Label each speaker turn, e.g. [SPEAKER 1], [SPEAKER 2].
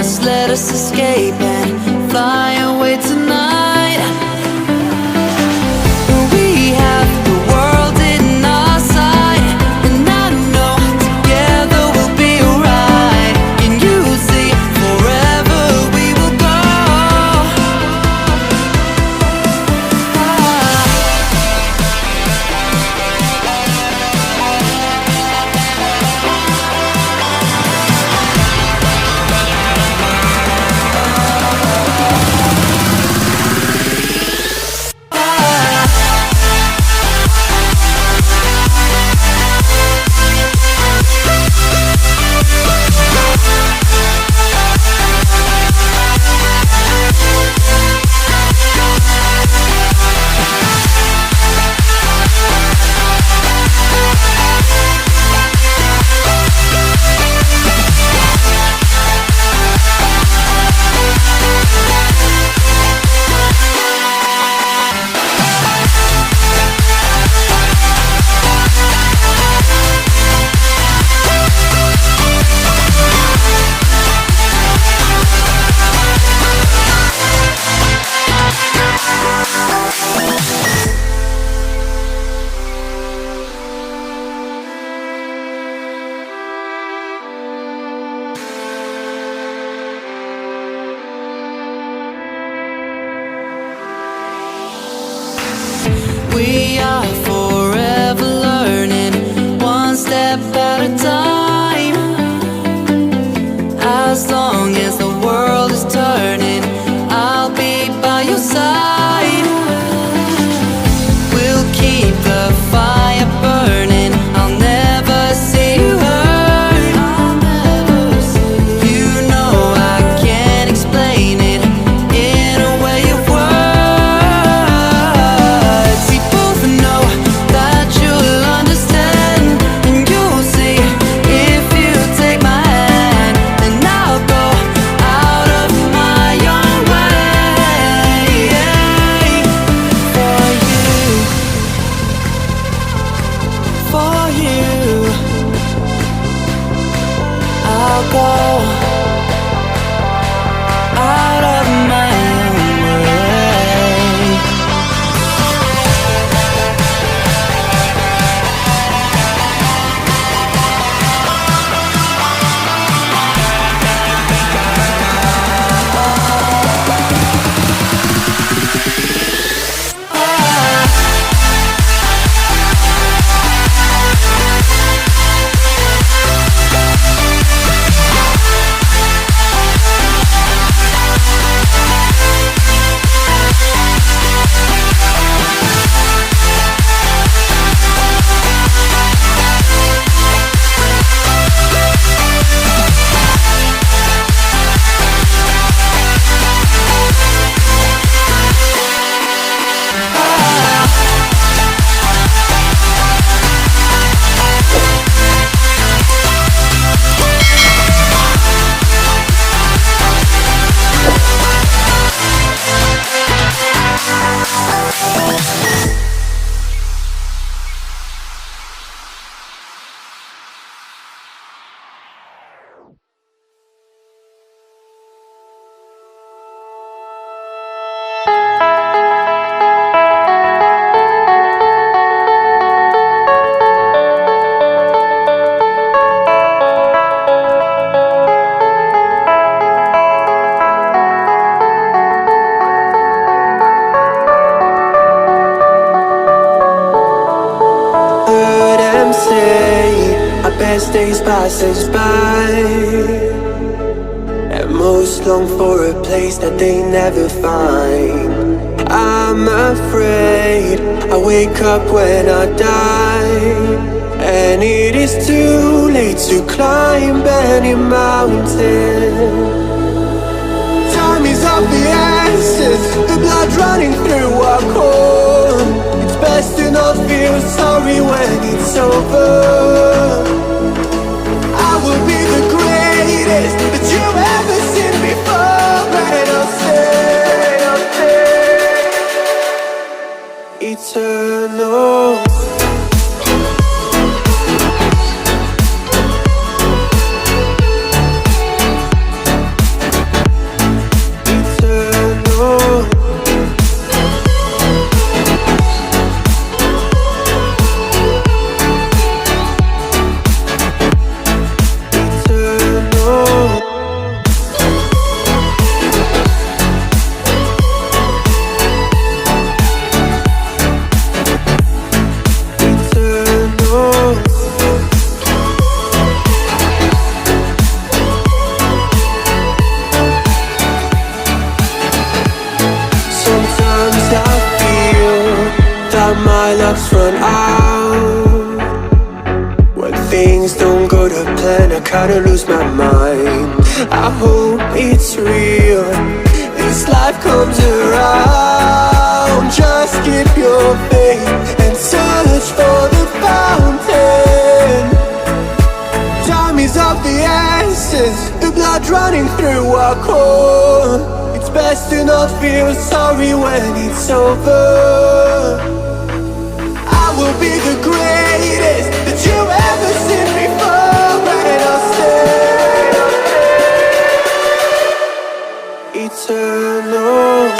[SPEAKER 1] Just let us escape and fly away tonight. We have the world in our sight, and I know together we'll be alright. Can you see forever we will go? We are forever learning, one step at a time. As long as the world is turning, I'll be by your side. We'll keep the fire burning, I'll never see you hurt. You know I can't explain it in a way of words. We both know that you'll understand, and you'll see if you take my hand. Then I'll go out of my own way for you. I'll go out of my own way.
[SPEAKER 2] Heard them say our best days pass us by, and most long for a place that they never find. I'm afraid I wake up when I die, and it is too late to climb any mountain. Time is of the essence, the blood running through our core. It's best to not feel sorry when it's over. I will be the greatest that you've ever seen before, and I'll stay eternal. my luck's run out. When things don't go to plan, I kinda lose my mind. I hope it's real, this life comes around. Just keep your faith and search for the fountain. Time is of the essence, the blood running through our core. It's best to not feel sorry when it's over. I will be the greatest that you ever seen before, and I'll stay eternal.